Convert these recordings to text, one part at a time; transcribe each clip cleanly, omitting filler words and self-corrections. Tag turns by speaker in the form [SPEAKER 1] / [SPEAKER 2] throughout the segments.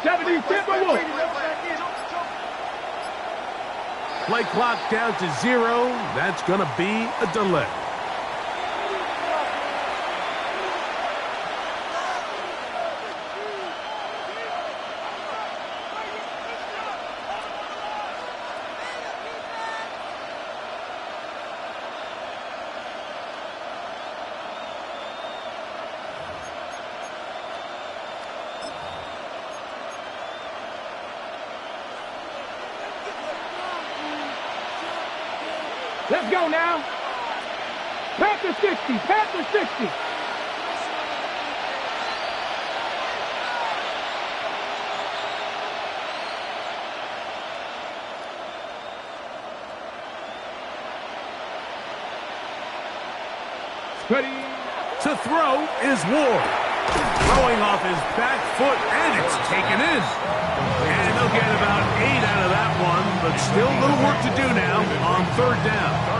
[SPEAKER 1] 70 Timberwolves.
[SPEAKER 2] Play clock down to 0. That's going to be a delay.
[SPEAKER 1] Let's go now. Panther 60, Panther 60. Ready.
[SPEAKER 2] To throw is Ward. Throwing off his back foot, and it's taken in. And they'll get about 8 out of that one, but still a little work to do now on 3rd down.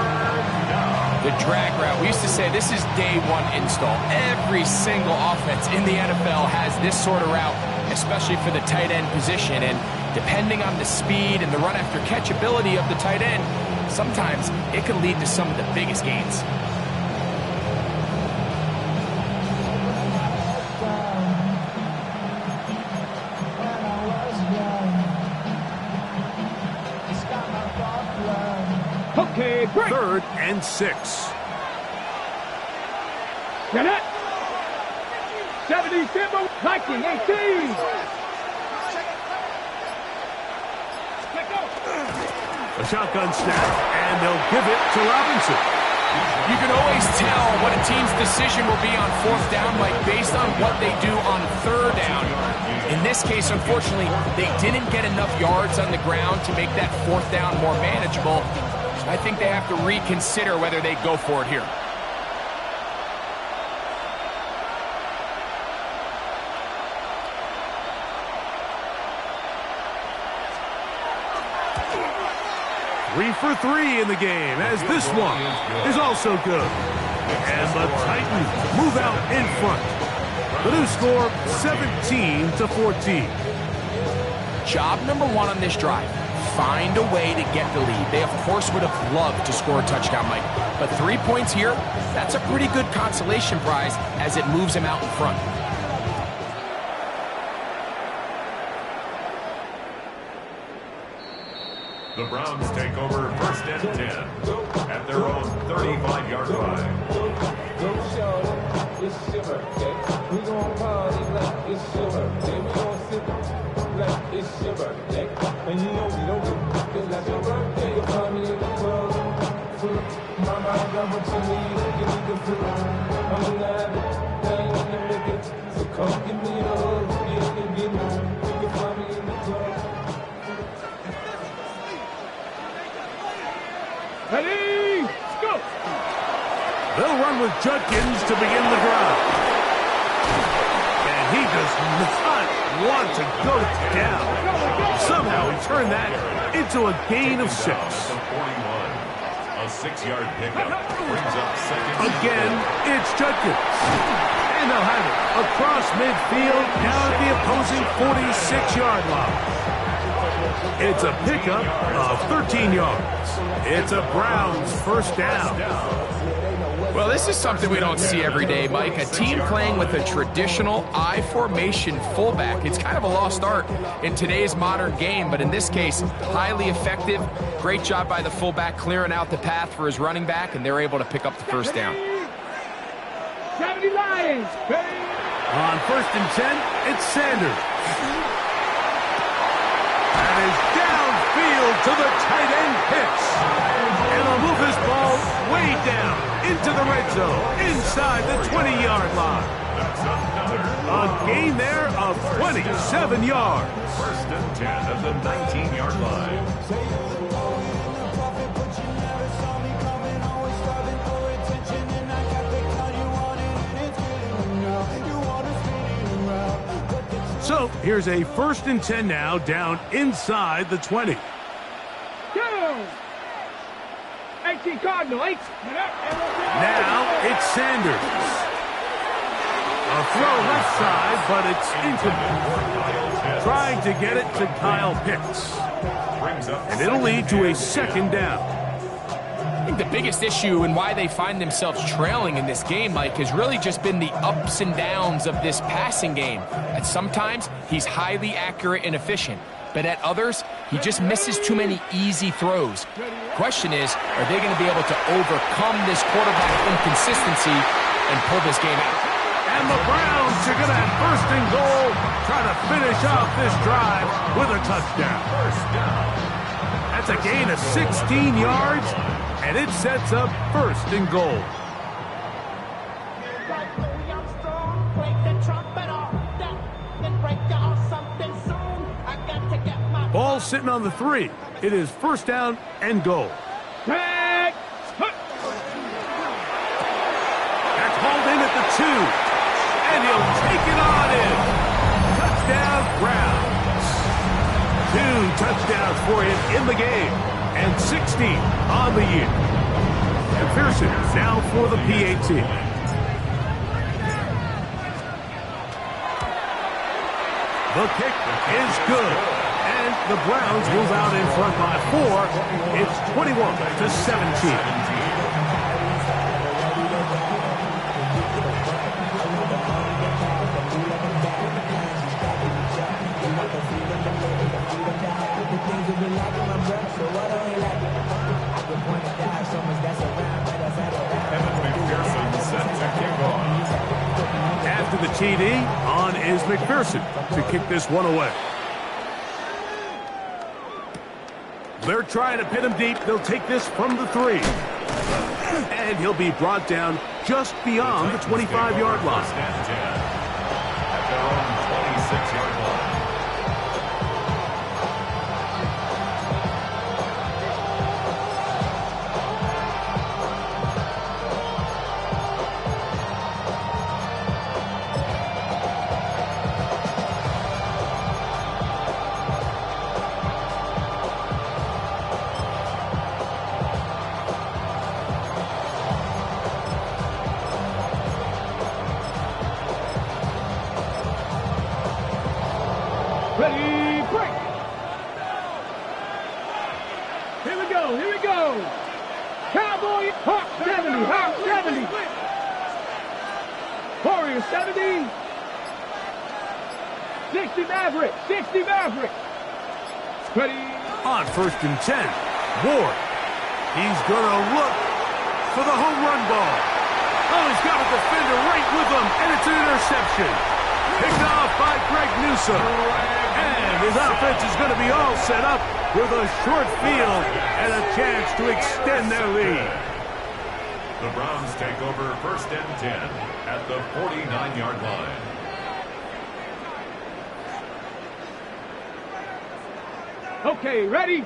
[SPEAKER 3] The drag route. We used to say this is day one install. Every single offense in the NFL has this sort of route, especially for the tight end position. And depending on the speed and the run after catch ability of the tight end, sometimes it can lead to some of the biggest gains.
[SPEAKER 1] Okay, break.
[SPEAKER 2] 3rd and 6.
[SPEAKER 1] Get it. 70 Timber. Viking 18.
[SPEAKER 2] A shotgun snap, and they'll give it to Robinson.
[SPEAKER 3] You can always tell what a team's decision will be on 4th down, Mike, based on what they do on 3rd down. In this case, unfortunately, they didn't get enough yards on the ground to make that 4th down more manageable. I think they have to reconsider whether they go for it here.
[SPEAKER 2] Three for 3 in the game, as this one is also good. And the Titans move out in front. The new score, 17-14.
[SPEAKER 3] Job number 1 on this drive. Find a way to get the lead. They, of course, would have loved to score a touchdown, Mike. But 3 points here, that's a pretty good consolation prize as it moves them out in front.
[SPEAKER 4] The Browns take over 1st and 10 at their own 35-yard line.
[SPEAKER 5] It's your birthday. We gon' party like it's your birthday. We gon' sip like it's your birthday. And you know we don't do it like your birthday. You'll find me in the club. My mind got what you need. You need to fill it. I'm in the habit. I ain't in the liquor. So come give me a hug. You can find me in the club.
[SPEAKER 1] Ready. Let's go.
[SPEAKER 2] They'll run with Judkins to begin the drive. And he does not want to go down. Somehow he turned that into a gain of 6.
[SPEAKER 4] A 6-yard pickup brings up 2nd.
[SPEAKER 2] Again, it's Judkins. And they'll have it across midfield down at the opposing 46-yard line. It's a pickup of 13 yards. It's a Browns 1st down.
[SPEAKER 3] Well, this is something we don't see every day, Mike. A team playing with a traditional I formation fullback. It's kind of a lost art in today's modern game, but in this case, highly effective. Great job by the fullback clearing out the path for his running back, and they're able to pick up the 1st down.
[SPEAKER 1] 70 Lions.
[SPEAKER 2] On 1st and 10, it's Sanders. That is downfield to the tight end Pitts. And he'll move his ball way down into the red zone, inside the 20-yard line. A gain there of 27 yards.
[SPEAKER 4] 1st and 10 at the 19-yard line.
[SPEAKER 2] So here's a 1st and 10 now, down inside the 20.
[SPEAKER 1] Go. 18 Cardinal. 8.
[SPEAKER 2] Now it's Sanders. A throw left side, but it's incomplete. Trying to get it to Kyle Pitts. And it'll lead to a second down.
[SPEAKER 3] I think the biggest issue and why they find themselves trailing in this game, Mike, has really just been the ups and downs of this passing game. At sometimes, he's highly accurate and efficient, but at others, he just misses too many easy throws. Question is, are they going to be able to overcome this quarterback inconsistency and pull this game out?
[SPEAKER 2] And the Browns are going to have first and goal, trying to finish off this drive with a touchdown. That's a gain of 16 yards, and it sets up first and goal. Ball sitting on the 3. It is first down and goal.
[SPEAKER 1] Tag.
[SPEAKER 2] That's hauled in at the 2. And he'll take it on in. Touchdown, Browns. 2 touchdowns for him in the game. And 16 on the year. McPherson now for the PAT. The kick is good. And the Browns move out in front by 4. It's 21-17. After the TD, on is McPherson to kick this one away. They're trying to pin him deep. They'll take this from the 3. And he'll be brought down just beyond the 25-yard line.
[SPEAKER 4] At their own 26-yard line.
[SPEAKER 1] Ready, break. Here we go, here we go. Cowboy, Hawk 70, Hawk 70. Warrior 70. 60 Maverick, 60 Maverick. Ready.
[SPEAKER 2] On first and 10, Ward. He's going to look for the home run ball. Oh, he's got a defender right with him, and it's an interception. Picked off by Greg Newsome. And his offense is going to be all set up with a short field and a chance to extend their lead.
[SPEAKER 4] The Browns take over first and 10 at the 49-yard line.
[SPEAKER 1] Okay, ready?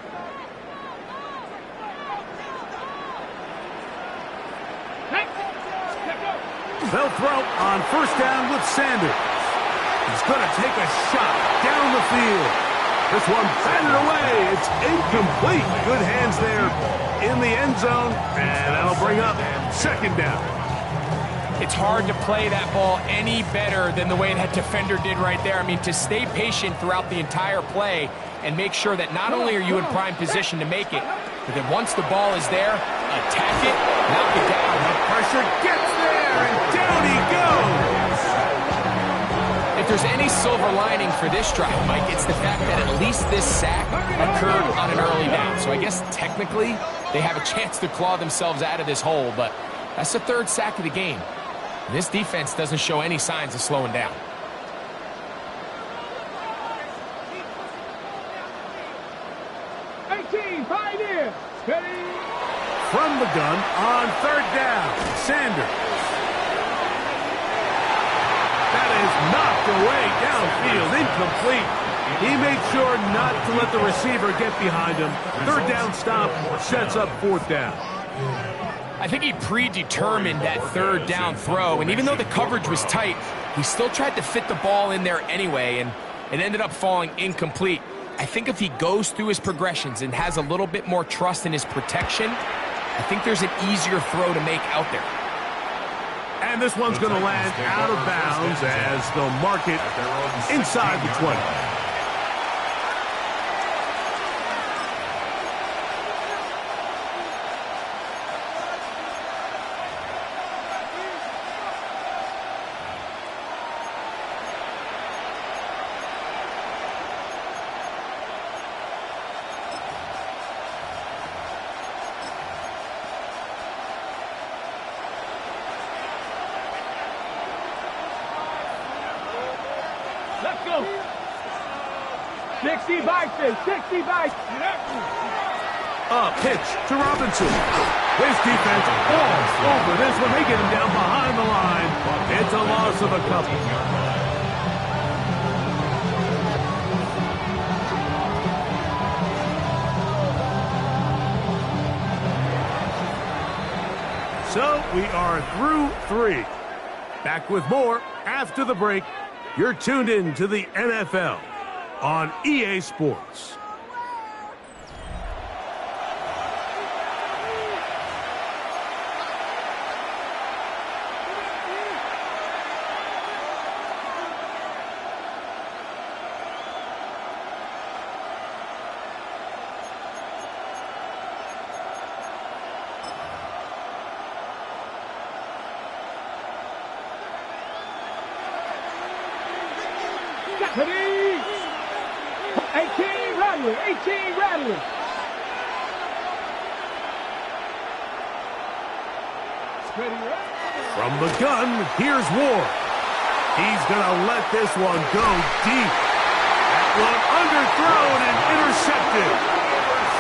[SPEAKER 2] They'll throw on first down with Sanders. He's going to take a shot down the field. This one batted away. It's incomplete. Good hands there in the end zone, and that'll bring up second down.
[SPEAKER 3] It's hard to play that ball any better than the way that defender did right there. I mean, to stay patient throughout the entire play and make sure that not only are you in prime position to make it, but that once the ball is there, attack it, knock it down.
[SPEAKER 2] The pressure gets there, and down he goes.
[SPEAKER 3] If there's any silver lining for this drive, Mike, it's the fact that at least this sack occurred on an early down. So I guess technically they have a chance to claw themselves out of this hole, but that's the third sack of the game. This defense doesn't show any signs of slowing down.
[SPEAKER 1] Pioneer. Ready.
[SPEAKER 2] From the gun on third down, Sanders. That is knocked away downfield, incomplete. He made sure not to let the receiver get behind him. Third down stop sets up fourth down.
[SPEAKER 3] I think he predetermined that third down throw, and even though the coverage was tight, he still tried to fit the ball in there anyway, and it ended up falling incomplete. I think if he goes through his progressions and has a little bit more trust in his protection, I think there's an easier throw to make out there.
[SPEAKER 2] And this one's going to land out of bounds as they'll mark it inside the 20.
[SPEAKER 1] Let's go. 60 Bison, 60 Bison.
[SPEAKER 2] A pitch to Robinson. His defense falls over this one. They get him down behind the line. It's a loss of a couple. So we are through 3. Back with more after the break. You're tuned in to the NFL on EA Sports.
[SPEAKER 1] Ready? 18 Rattler, 18 Rattler.
[SPEAKER 2] From the gun, here's Ward. He's going to let this one go deep. That one underthrown and intercepted.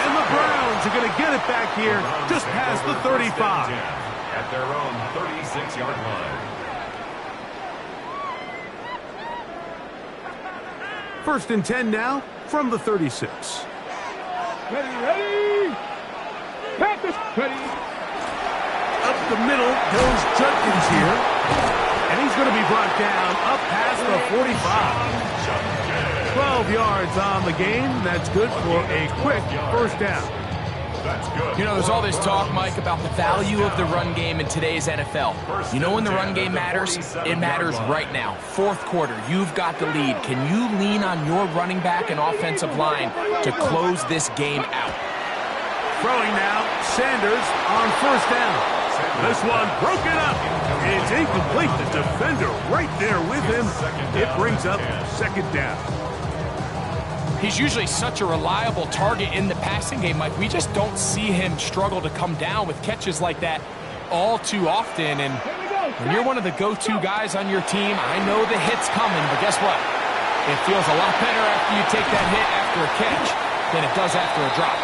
[SPEAKER 2] And the Browns are going to get it back here just past the 35.
[SPEAKER 4] At their own 36-yard line.
[SPEAKER 2] First and 10 now from the 36.
[SPEAKER 1] Ready, ready. Panthers, ready.
[SPEAKER 2] Up the middle goes Judkins here. And he's going to be brought down up past the 45. 12 yards on the game. That's good for a quick first down.
[SPEAKER 4] That's good.
[SPEAKER 3] You know, there's all this talk, Mike, about the value of the run game in today's NFL. You know when the run game matters? It matters right now. Fourth quarter, you've got the lead. Can you lean on your running back and offensive line to close this game out?
[SPEAKER 2] Throwing now, Sanders on first down. This one broken up. It's incomplete. The defender right there with him. It brings up second down.
[SPEAKER 3] He's usually such a reliable target in the passing game, Mike. We just don't see him struggle to come down with catches like that all too often. And when you're one of the go-to guys on your team, I know the hit's coming, but guess what? It feels a lot better after you take that hit after a catch than it does after a drop.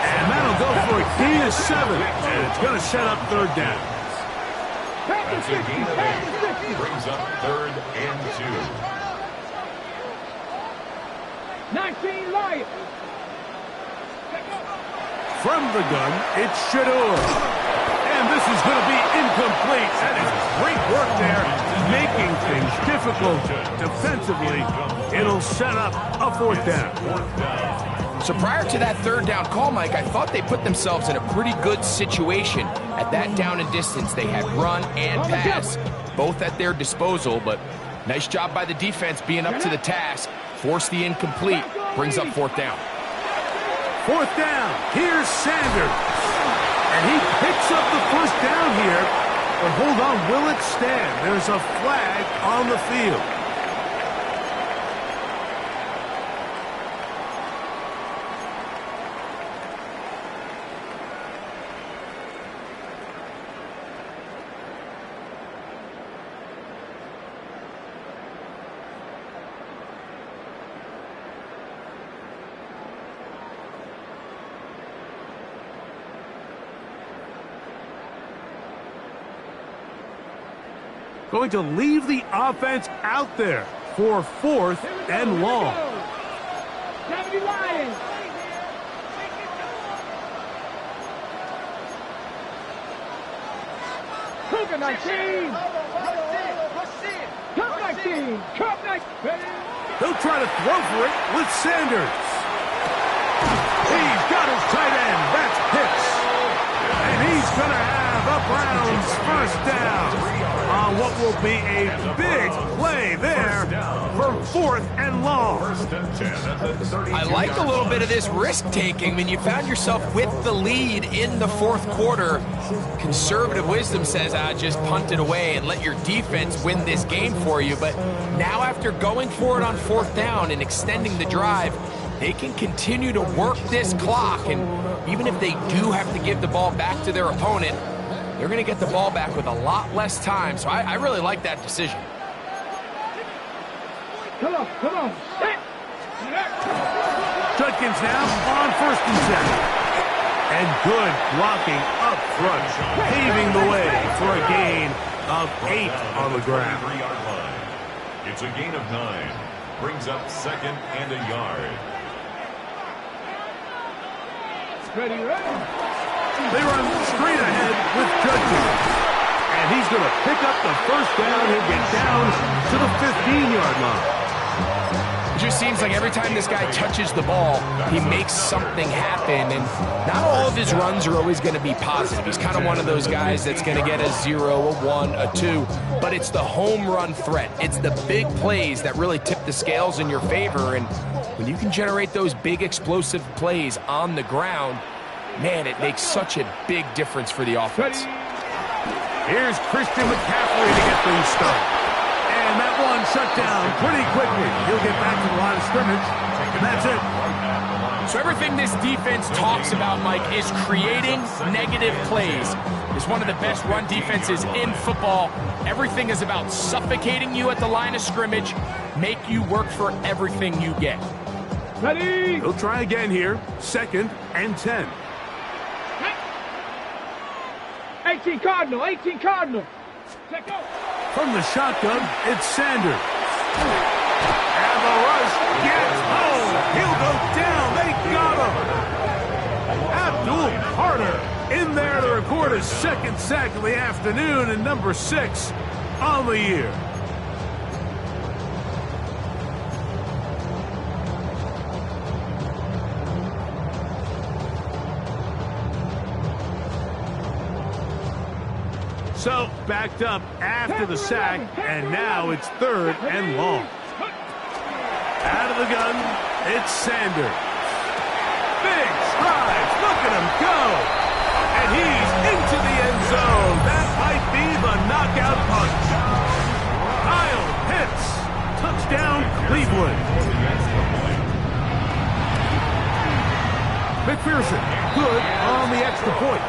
[SPEAKER 2] And that'll go for a gain of 7, and it's going to set up third down.
[SPEAKER 4] That's a gain of 8. Brings up 3rd and 2.
[SPEAKER 1] 19 Lions.
[SPEAKER 2] From the gun, it's Shedeur. And this is going to be incomplete. That is great work there, making things difficult defensively. It'll set up a fourth down.
[SPEAKER 3] So prior to that third down call, Mike, I thought they put themselves in a pretty good situation. At that down and distance, they had run and pass, both at their disposal, but nice job by the defense being up to the task. Force the incomplete, brings up fourth down.
[SPEAKER 2] Fourth down, here's Sanders. And he picks up the first down here. But hold on, will it stand? There's a flag on the field. Going to leave the offense out there for 4th and long.
[SPEAKER 1] 70 Lions. Cougar 19. Cup 19. Cup 19.
[SPEAKER 2] He'll try to throw for it with Sanders. He's got his tight end. That's Pitts. And he's going to have a Browns first down on what will be a big play there for 4th and long.
[SPEAKER 3] I like a little bit of this risk-taking when you found yourself with the lead in the 4th quarter. Conservative wisdom says, just punt it away and let your defense win this game for you. But now after going for it on 4th down and extending the drive, they can continue to work this clock. And even if they do have to give the ball back to their opponent, they're going to get the ball back with a lot less time. So I really like that decision.
[SPEAKER 1] Come on, come on.
[SPEAKER 2] Judkins now on 1st and 10. And good blocking up front, paving the way for a gain of 8 on the ground.
[SPEAKER 4] It's a gain of 9. Brings up 2nd and a yard.
[SPEAKER 1] Ready, ready.
[SPEAKER 2] They run straight ahead with Judkins. And he's going to pick up the first down. He'll get down to the 15-yard line.
[SPEAKER 3] It just seems like every time this guy touches the ball, he makes something happen. And not all of his runs are always going to be positive. He's kind of one of those guys that's going to get a 0, a 1, a 2. But it's the home run threat. It's the big plays that really tip the scales in your favor. And when you can generate those big explosive plays on the ground, man, it makes such a big difference for the offense.
[SPEAKER 2] Here's Christian McCaffrey to get things started. And that one shut down pretty quickly. He'll get back to the line of scrimmage, and that's it.
[SPEAKER 3] So everything this defense talks about, Mike, is creating negative plays. It's one of the best run defenses in football. Everything is about suffocating you at the line of scrimmage, make you work for everything you get.
[SPEAKER 1] Ready.
[SPEAKER 2] He'll try again here. 2nd and 10.
[SPEAKER 1] 18 Cardinal, 18 Cardinal. Check out.
[SPEAKER 2] From the shotgun, it's Sanders. And the rush gets home. He'll go down. They got him. Abdul Carter in there to record his 2nd sack of the afternoon and number 6 on the year. So, backed up after the sack, and now it's 3rd and long. Out of the gun, it's Sanders. Big strides, look at him go! And he's into the end zone. That might be the knockout punch. Kyle Pitts, touchdown Cleveland. McPherson, good on the extra point.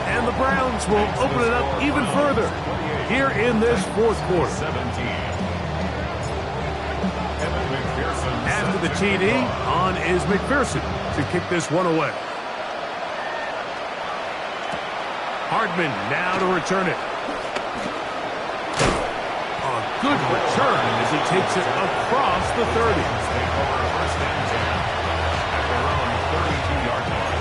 [SPEAKER 2] And the Browns will open it up even further here in this 4th quarter. After the TD, on is McPherson to kick this one away. Hardman now to return it. A good return as he takes it across the 30.
[SPEAKER 4] First and 10 at their own 32-yard line.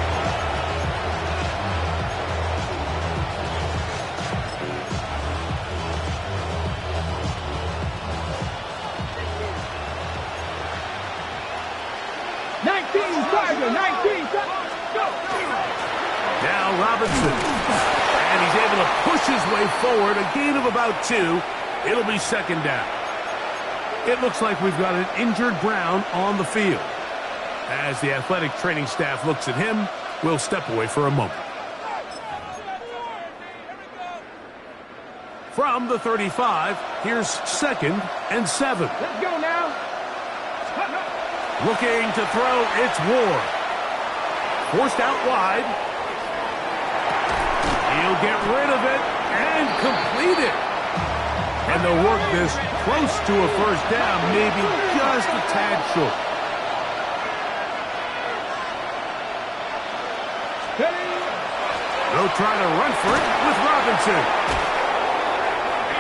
[SPEAKER 2] Now Robinson. And he's able to push his way forward. A gain of about 2. It'll be 2nd down. It looks like we've got an injured Brown on the field. As the athletic training staff looks at him, we'll step away for a moment. From the 35, here's 2nd and 7.
[SPEAKER 1] Let's go now.
[SPEAKER 2] Looking to throw, it's Ward. Forced out wide. He'll get rid of it and complete it. And they'll work this close to a first down, maybe just a tad short. They'll try to run for it with Robinson.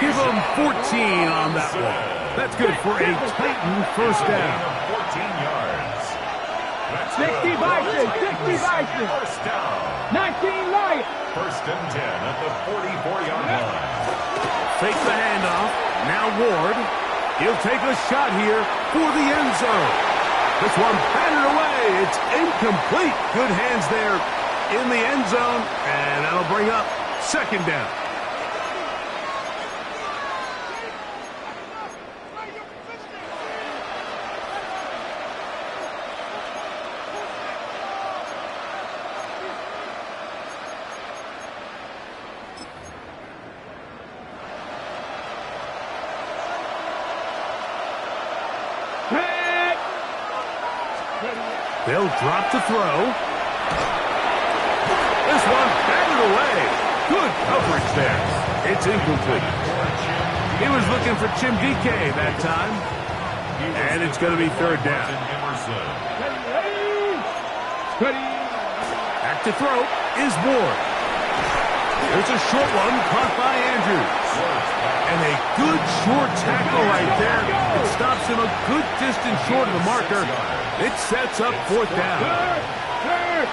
[SPEAKER 2] Give them 14 on that one. That's good for a Titan first down.
[SPEAKER 4] 14 yards.
[SPEAKER 1] 60 Bison, 60 Bison.
[SPEAKER 4] First down.
[SPEAKER 1] 19 Light.
[SPEAKER 4] 1st and 10 at the 44-yard line.
[SPEAKER 2] Fake the handoff. Now Ward. He'll take a shot here for the end zone. This one batted away. It's incomplete. Good hands there in the end zone. And that'll bring up 2nd down. They'll drop to throw. This one batted away. Good coverage there. It's incomplete. He was looking for Chim DK that time. And it's going to be third down. Back to throw is Ward. There's a short one caught by Andrews. And a good short tackle right there. It stops him a good distance short of the marker. It sets up fourth down.
[SPEAKER 1] Hurt.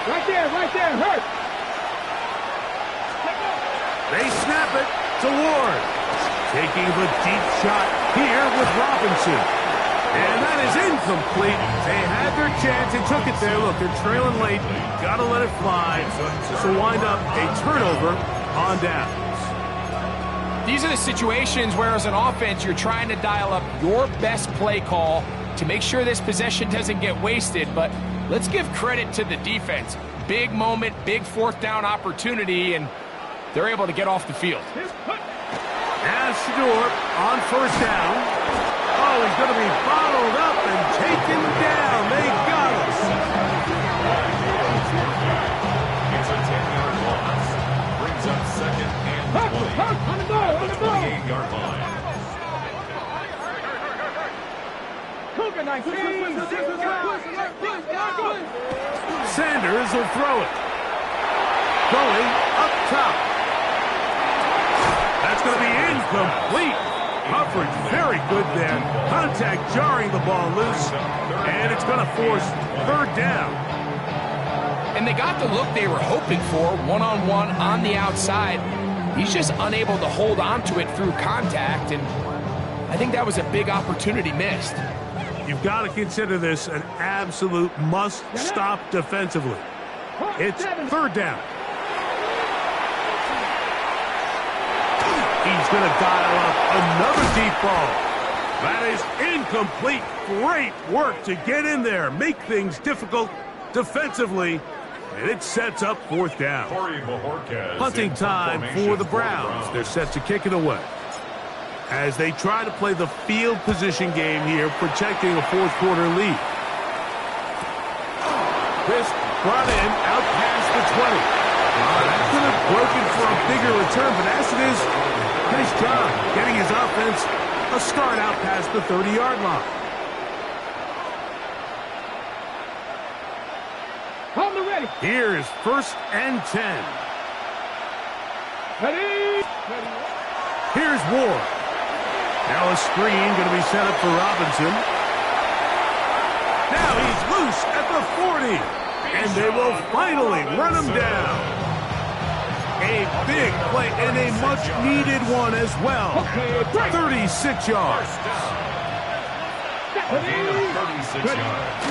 [SPEAKER 1] Right there, hurt.
[SPEAKER 2] They snap it to Ward. Taking the deep shot here with Robinson. And that is incomplete. They had their chance. They took it there. Look, they're trailing late. Got to let it fly. This will wind up a turnover on downs.
[SPEAKER 3] These are the situations where, as an offense, you're trying to dial up your best play call to make sure this possession doesn't get wasted. But let's give credit to the defense. Big moment, big fourth down opportunity, and they're able to get off the field.
[SPEAKER 2] Now Shedeur on first down. Oh, he's going to be bottled up and taken down. They got him.
[SPEAKER 4] It's a 10-yard loss. Brings up second and 20.
[SPEAKER 1] On the ball, on the ball.
[SPEAKER 4] 28-yard line.
[SPEAKER 1] Cougar 19.
[SPEAKER 2] Sanders will throw it. Going up top. That's going to be incomplete. Coverage very good there. Contact jarring the ball loose. And it's going to force third down.
[SPEAKER 3] And they got the look they were hoping for, one-on-one on the outside. He's just unable to hold on to it through contact, and I think that was a big opportunity missed.
[SPEAKER 2] You've got to consider this an absolute must-stop defensively. It's third down. He's going to dial up another deep ball. That is incomplete. Great work to get in there, make things difficult defensively, and it sets up fourth down. Punting time for the Browns. They're set to kick it away as they try to play the field position game here, protecting a fourth-quarter lead. This brought in out past the 20. That could have broken for a bigger return, but as it is, nice job getting his offense a start out past the 30-yard line.
[SPEAKER 1] On the ready.
[SPEAKER 2] Here's first and 10.
[SPEAKER 1] Ready.
[SPEAKER 2] Here's Ward. Now a screen going to be set up for Robinson. Now he's loose at the 40. And they will finally run him down. A big play and a much-needed one as well. 36 yards.
[SPEAKER 4] A gain of 36 yards.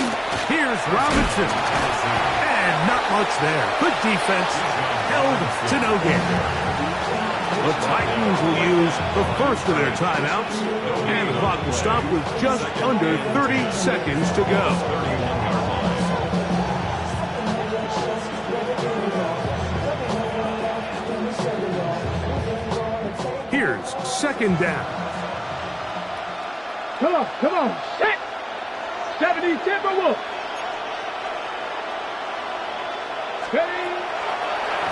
[SPEAKER 2] Here's Robinson. And not much there. Good defense. Held to no gain. The Titans will use the first of their timeouts. And the clock will stop with just under 30 seconds to go. Here's second down.
[SPEAKER 1] Come on. Set. 70 Timberwolves. Ready.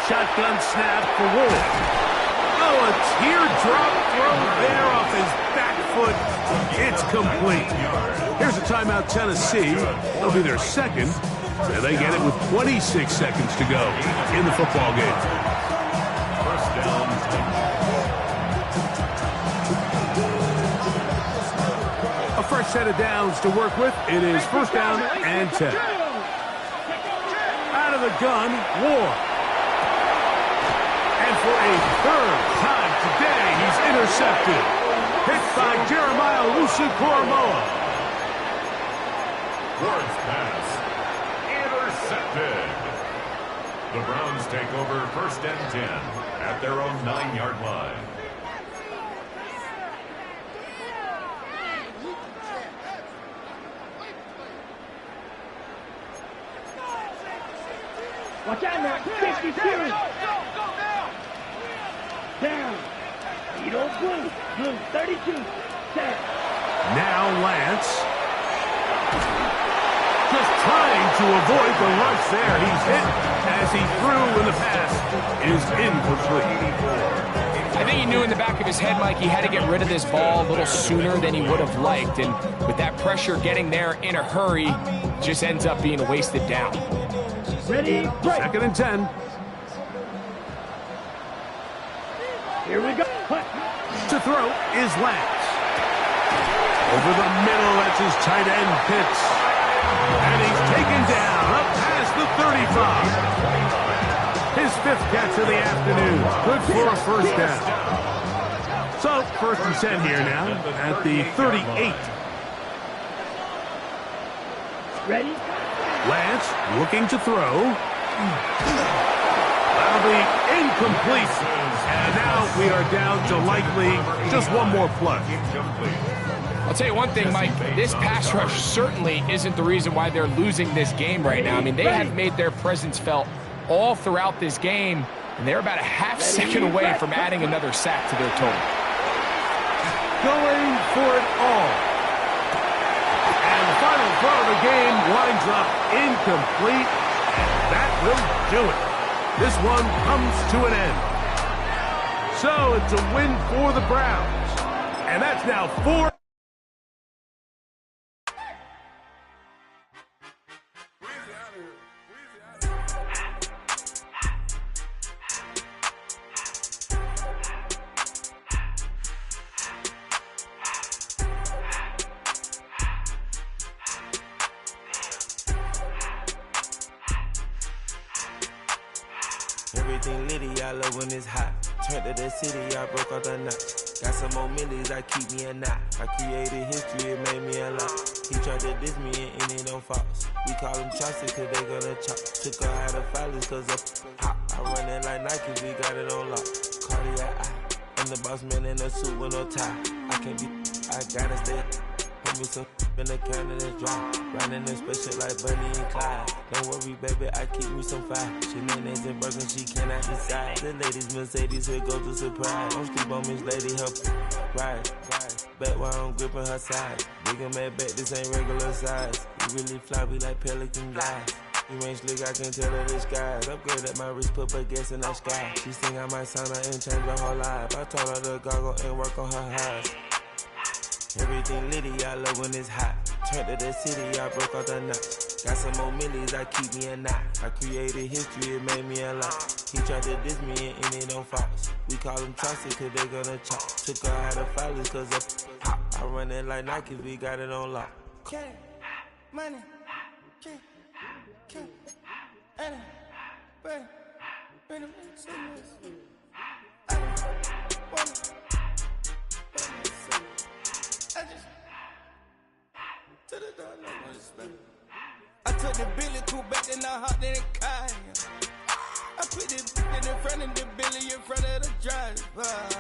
[SPEAKER 2] Shotgun snap for Wolf. Oh, a teardrop throw there off his back foot. It's complete. Here's a timeout, Tennessee. It'll be their second. And they get it with 26 seconds to go in the football game.
[SPEAKER 4] First down.
[SPEAKER 2] A fresh set of downs to work with. It is first down and 10. Out of the gun, Ward. And for a third time today, he's intercepted. Picked by Jeremiah Owusu-Koramoah.
[SPEAKER 4] Ward's pass. Intercepted. The Browns take over first and 10 at their own 9-yard line.
[SPEAKER 1] Watch out now. 62. Down. Edo Blue. Blue 32. Set.
[SPEAKER 2] Now Lance. Just trying to avoid the rush there. He's hit as he threw, and the pass is incomplete.
[SPEAKER 3] I think he knew in the back of his head, Mike, he had to get rid of this ball a little sooner than he would have liked. And with that pressure getting there in a hurry, just ends up being a wasted down.
[SPEAKER 1] Ready, break.
[SPEAKER 2] 2nd and 10.
[SPEAKER 1] Here we go.
[SPEAKER 2] To throw is Lance. Over the middle, that's his tight end, Pitts. And he's taken down up past the 35. His 5th catch of the afternoon. Good for a first down. So, 1st and 10 here now at the 38.
[SPEAKER 1] Ready?
[SPEAKER 2] Lance looking to throw. That'll be incomplete. And now we are down to likely just one more play.
[SPEAKER 3] I'll tell you one thing, Mike, this pass rush certainly isn't the reason why they're losing this game right now. I mean, they have made their presence felt all throughout this game, and they're about a half second away from adding another sack to their total.
[SPEAKER 2] Going for it all. And the final throw of the game winds up incomplete, and that will do it. This one comes to an end. So it's a win for the Browns, and that's now 4.
[SPEAKER 6] Everything litty, I love when it's hot. Turned to the city, I broke out the knot. Got some more millies, I keep me a knot. I created history, it made me a lot. He tried to diss me and it don't false. We call them chopsticks cause they gonna chop. Took her out of filers cause of hot. I run it like Nike, we got it on lock. Cardiac eye. I'm the boss man in a suit with no tie. I can't be, I gotta stay. Put me some in the can and it's dry. Riding in special like Bunny and Clyde. Don't worry, baby, I keep me some fire. She names and Birkin, she cannot decide. The ladies Mercedes, here goes the surprise. Don't sleep on Miss Lady, help ride. Bet while I'm gripping her side. Big and mad bet, this ain't regular size. You really fly, we like Pelican guys. You ain't slick, I can tell her the skies. Upgrade at my wrist, put baguettes in the sky. She think I might sign her and change her whole life. I told her to goggle and work on her highs. Everything litty, I love when it's hot. Turned to the city, I broke out the knot. Got some more millies, I keep me a knot. I created history, it made me a lot. He tried to diss me and it don't false. We call them chopsticks cause they gonna chop. Took her out of filers cause of hot. I run it like Nike, we got it on lock.
[SPEAKER 7] Cash, money, cash, money, bring them so much. I don't want it. I took the Billy cool back, then I hopped in the car. I put the in front of the Billy in front of the driver.